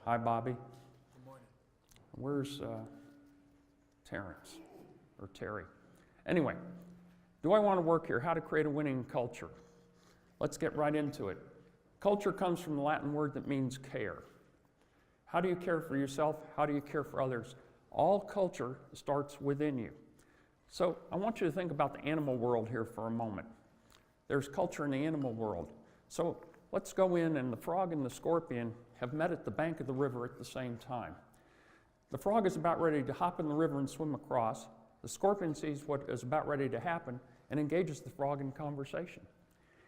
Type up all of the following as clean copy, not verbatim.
Hi, Bobby. Good morning. Where's Terrence or Terry? Anyway, do I want to work here? How to create a winning culture? Let's get right into it. Culture comes from the Latin word that means care. How do you care for yourself? How do you care for others? All culture starts within you. So I want you to think about the animal world here for a moment. There's culture in the animal world. So let's go in, and the frog and the scorpion have met at the bank of the river at the same time. The frog is about ready to hop in the river and swim across. The scorpion sees what is about ready to happen and engages the frog in conversation.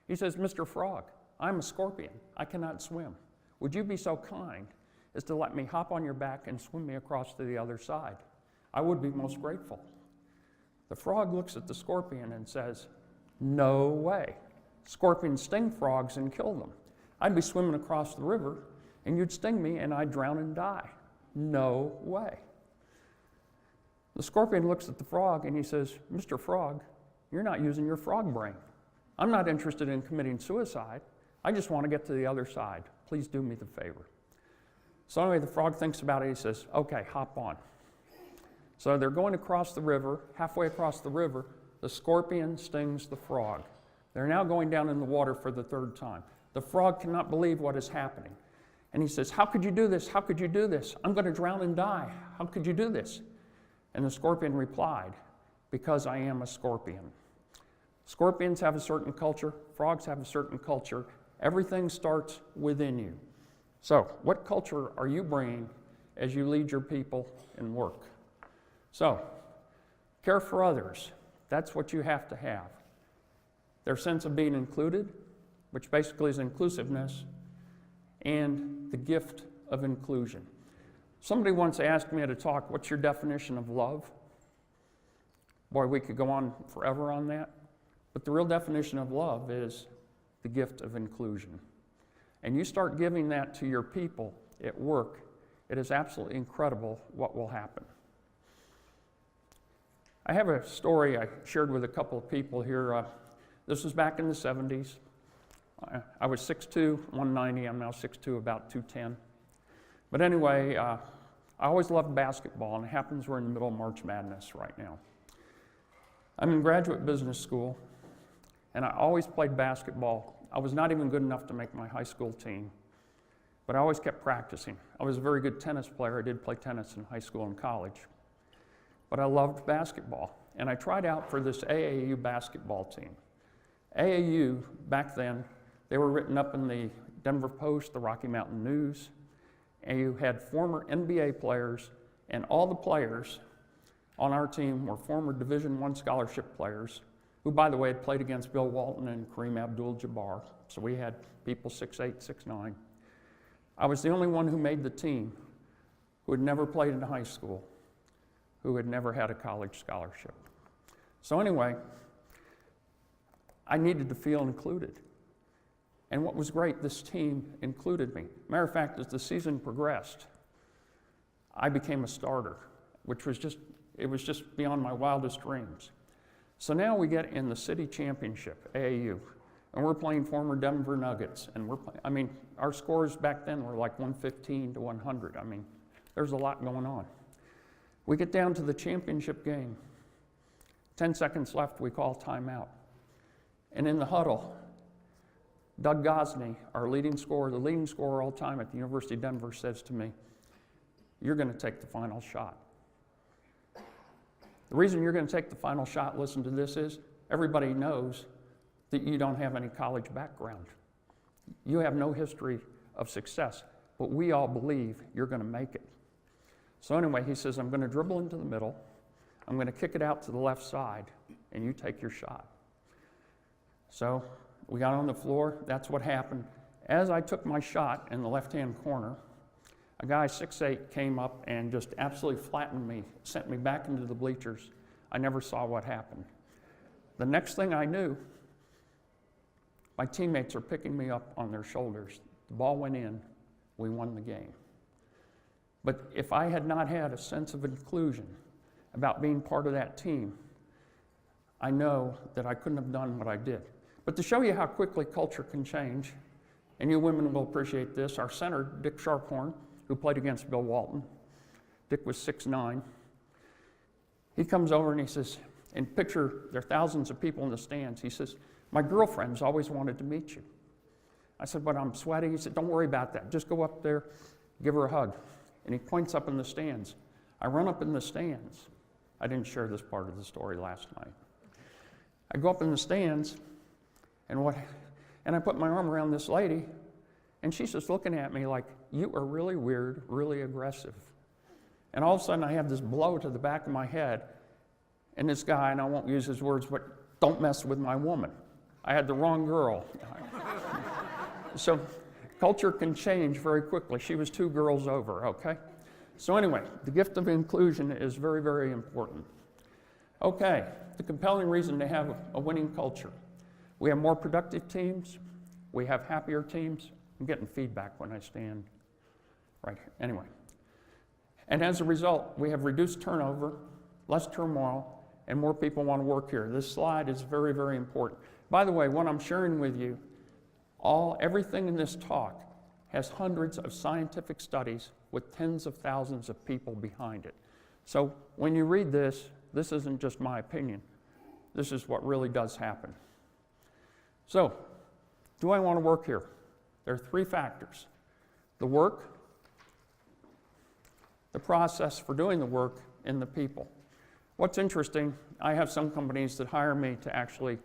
He says, "Mr. Frog, I'm a scorpion. I cannot swim. Would you be so kind as to let me hop on your back and swim me across to the other side? I would be most grateful." The frog looks at the scorpion and says, "No way. Scorpions sting frogs and kill them. I'd be swimming across the river and you'd sting me and I'd drown and die. No way." The scorpion looks at the frog and he says, "Mr. Frog, you're not using your frog brain. I'm not interested in committing suicide. I just want to get to the other side. Please do me the favor." So anyway, the frog thinks about it. He says, "Okay, hop on." So they're going across the river. Halfway across the river, the scorpion stings the frog. They're now going down in the water for the third time. The frog cannot believe what is happening. And he says, "How could you do this? How could you do this? I'm going to drown and die. How could you do this?" And the scorpion replied, "Because I am a scorpion." Scorpions have a certain culture. Frogs have a certain culture. Everything starts within you. So, what culture are you bringing as you lead your people in work? So, care for others. That's what you have to have. Their sense of being included, which basically is inclusiveness, and the gift of inclusion. Somebody once asked me at a talk, "What's your definition of love?" Boy, we could go on forever on that. But the real definition of love is the gift of inclusion. And you start giving that to your people at work, it is absolutely incredible what will happen. I have a story I shared with a couple of people here. This was back in the 70s. I was 6'2", 190. I'm now 6'2", about 210. But anyway, I always loved basketball, and it happens we're in the middle of March Madness right now. I'm in graduate business school, and I always played basketball. I was not even good enough to make my high school team, but I always kept practicing. I was a very good tennis player. I did play tennis in high school and college. But I loved basketball, and I tried out for this AAU basketball team. AAU, back then, they were written up in the Denver Post, the Rocky Mountain News, and you had former NBA players, and all the players on our team were former Division I scholarship players, who, by the way, had played against Bill Walton and Kareem Abdul-Jabbar. So we had people 6'8", 6'9". I was the only one who made the team who had never played in high school, who had never had a college scholarship. So anyway, I needed to feel included. And what was great, this team included me. Matter of fact, as the season progressed, I became a starter, which was just beyond my wildest dreams. So now we get in the city championship, AAU, and we're playing former Denver Nuggets, and our scores back then were like 115 to 100. There's a lot going on. We get down to the championship game. 10 seconds left, we call timeout. And in the huddle, Doug Gosney, our leading scorer, the leading scorer all time at the University of Denver, says to me, "You're going to take the final shot." The reason you're going to take the final shot, listen to this, is everybody knows that you don't have any college background. You have no history of success, but we all believe you're going to make it. So anyway, he says, "I'm going to dribble into the middle, I'm going to kick it out to the left side, and you take your shot." So we got on the floor. That's what happened. As I took my shot in the left-hand corner, a guy 6'8" came up and just absolutely flattened me, sent me back into the bleachers. I never saw what happened. The next thing I knew, my teammates are picking me up on their shoulders. The ball went in. We won the game. But if I had not had a sense of inclusion about being part of that team, I know that I couldn't have done what I did. But to show you how quickly culture can change, and you women will appreciate this, our center, Dick Sharphorn, who played against Bill Walton. Dick was 6'9". He comes over and he says, and picture there are thousands of people in the stands. He says, my girlfriend's always wanted to meet you. I said, but I'm sweaty. He said, don't worry about that. Just go up there, give her a hug. And he points up in the stands. I run up in the stands. I didn't share this part of the story last night. I go up in the stands, and I put my arm around this lady, and she's just looking at me like, you are really weird, really aggressive. And all of a sudden, I have this blow to the back of my head, and this guy, and I won't use his words, but don't mess with my woman. I had the wrong girl. So culture can change very quickly. She was 2 girls over, okay? So anyway, the gift of inclusion is very, very important. Okay, the compelling reason to have a winning culture. We have more productive teams. We have happier teams. I'm getting feedback when I stand right here. Anyway. And as a result, we have reduced turnover, less turmoil, and more people want to work here. This slide is very, very important. By the way, what I'm sharing with you, everything in this talk has hundreds of scientific studies with tens of thousands of people behind it. So when you read this isn't just my opinion. This is what really does happen. So, do I want to work here? There are 3 factors. The work, the process for doing the work, and the people. What's interesting, I have some companies that hire me to actually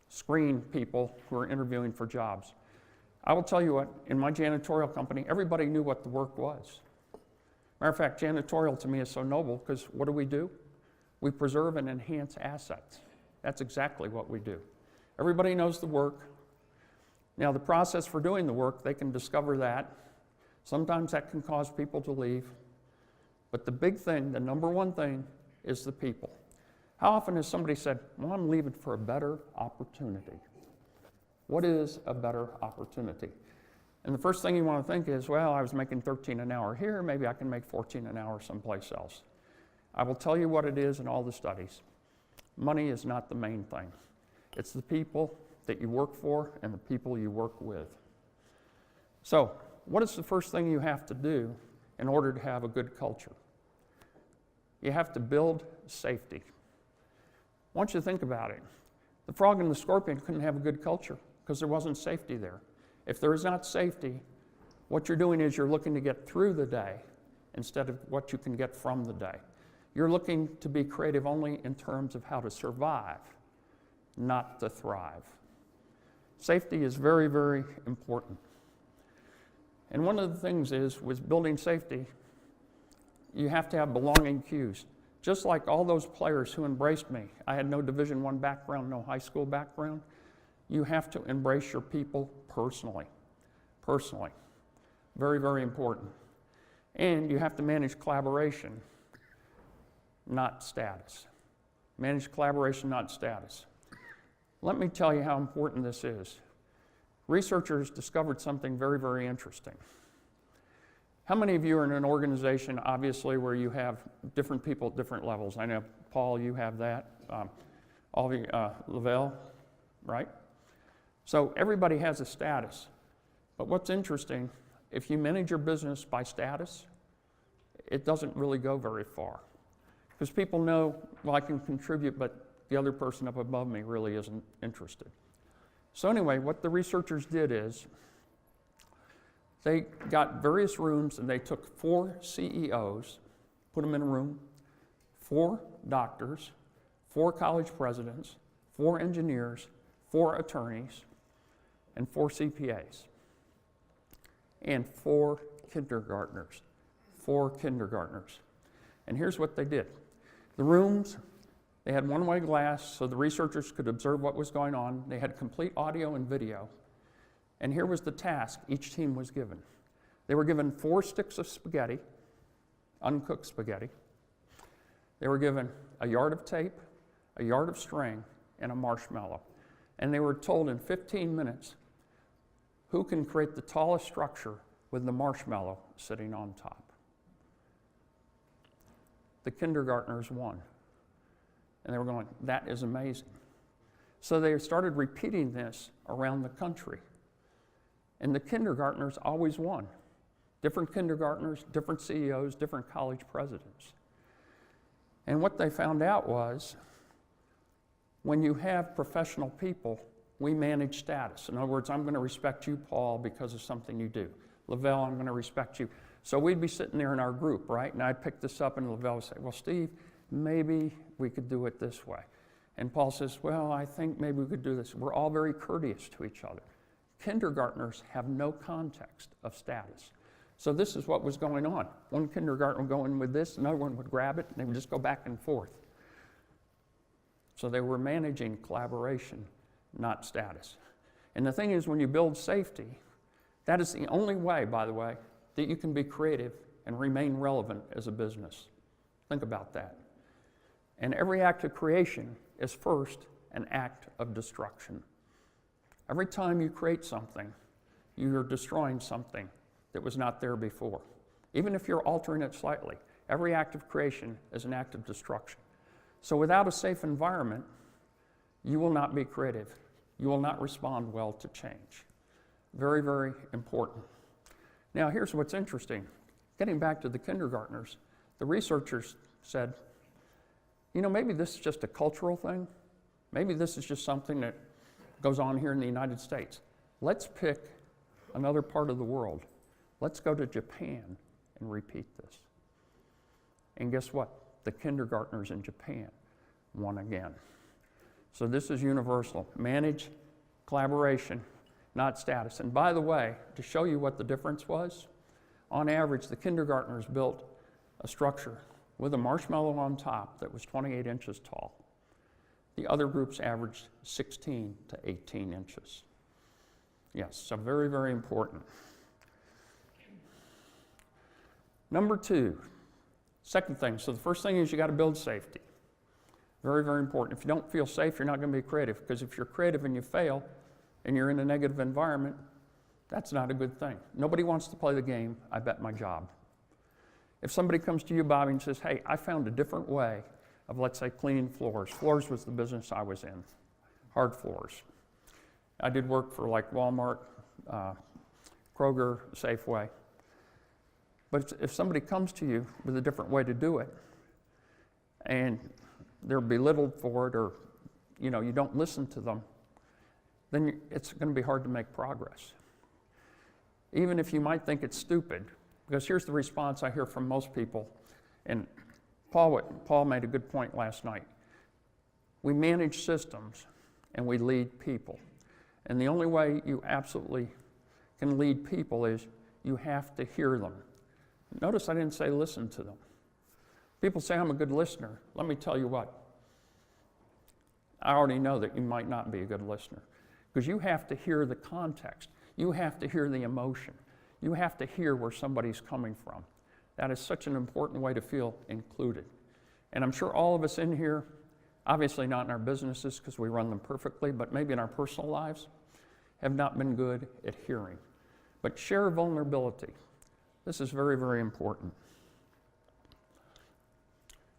screen people who are interviewing for jobs. I will tell you what, in my janitorial company, everybody knew what the work was. Matter of fact, janitorial to me is so noble because what do? We preserve and enhance assets. That's exactly what we do. Everybody knows the work. Now, the process for doing the work, they can discover that. Sometimes that can cause people to leave. But the big thing, the number one thing, is the people. How often has somebody said, well, I'm leaving for a better opportunity? What is a better opportunity? And the first thing you want to think is, well, I was making 13 an hour here, maybe I can make 14 an hour someplace else. I will tell you what it is in all the studies. Money is not the main thing. It's the people that you work for and the people you work with. So, what is the first thing you have to do in order to have a good culture? You have to build safety. I want you to think about it. The frog and the scorpion couldn't have a good culture because there wasn't safety there. If there is not safety, what you're doing is you're looking to get through the day instead of what you can get from the day. You're looking to be creative only in terms of how to survive, not to thrive. Safety is very, very important. And one of the things is, with building safety, you have to have belonging cues. Just like all those players who embraced me. I had no Division I background, no high school background. You have to embrace your people personally. Personally. Very, very important. And you have to manage collaboration, not status. Manage collaboration, not status. Let me tell you how important this is. Researchers discovered something very, very interesting. How many of you are in an organization, obviously, where you have different people at different levels? I know, Paul, you have that. Lavelle, right? So everybody has a status. But what's interesting, if you manage your business by status, it doesn't really go very far. Because people know, well, I can contribute, but the other person up above me really isn't interested. So anyway, what the researchers did is, they got various rooms and they took 4 CEOs, put them in a room, 4 doctors, 4 college presidents, 4 engineers, 4 attorneys, and 4 CPAs, and 4 kindergartners. 4 kindergartners. And here's what they did. The rooms, they had one-way glass so the researchers could observe what was going on. They had complete audio and video. And here was the task each team was given. They were given 4 sticks of spaghetti, uncooked spaghetti. They were given a yard of tape, a yard of string, and a marshmallow. And they were told in 15 minutes who can create the tallest structure with the marshmallow sitting on top. The kindergartners won. And they were going, that is amazing. So they started repeating this around the country. And the kindergartners always won. different kindergartners, different CEOs, different college presidents. And what they found out was, when you have professional people, we manage status. In other words, I'm going to respect you, Paul, because of something you do. Lavelle, I'm going to respect you. So we'd be sitting there in our group, right? And I'd pick this up and Lavelle would say, well, Steve, maybe we could do it this way. And Paul says, well, I think maybe we could do this. We're all very courteous to each other. Kindergartners have no context of status. So this is what was going on. One kindergartner would go in with this, another one would grab it, and they would just go back and forth. So they were managing collaboration, not status. And the thing is, when you build safety, that is the only way, by the way, that you can be creative and remain relevant as a business. Think about that. And every act of creation is first an act of destruction. Every time you create something, you're destroying something that was not there before. Even if you're altering it slightly, every act of creation is an act of destruction. So without a safe environment, you will not be creative. You will not respond well to change. Very, very important. Now, here's what's interesting. Getting back to the kindergartners, the researchers said, you know, maybe this is just a cultural thing. Maybe this is just something that goes on here in the United States. Let's pick another part of the world. Let's go to Japan and repeat this. And guess what? The kindergartners in Japan won again. So this is universal. Manage collaboration, not status. And by the way, to show you what the difference was, on average, the kindergartners built a structure with a marshmallow on top that was 28 inches tall. The other groups averaged 16 to 18 inches. Yes, so very, very important. Number two, second thing, so the first thing is you got to build safety. Very, very important. If you don't feel safe, you're not going to be creative, because if you're creative and you fail and you're in a negative environment, that's not a good thing. Nobody wants to play the game, I bet my job. If somebody comes to you, Bobby, and says, hey, I found a different way of, let's say, cleaning floors. Floors was the business I was in, hard floors. I did work for like Walmart, Kroger, Safeway. But if somebody comes to you with a different way to do it, and they're belittled for it, or you don't listen to them, then it's going to be hard to make progress. Even if you might think it's stupid, because here's the response I hear from most people, and Paul made a good point last night. We manage systems and we lead people. And the only way you absolutely can lead people is you have to hear them. Notice I didn't say listen to them. People say I'm a good listener. Let me tell you what. I already know that you might not be a good listener, because you have to hear the context. You have to hear the emotion. You have to hear where somebody's coming from. That is such an important way to feel included. And I'm sure all of us in here, obviously not in our businesses because we run them perfectly, but maybe in our personal lives, have not been good at hearing. But share vulnerability. This is very, very important.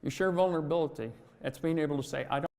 You share vulnerability. It's being able to say, I don't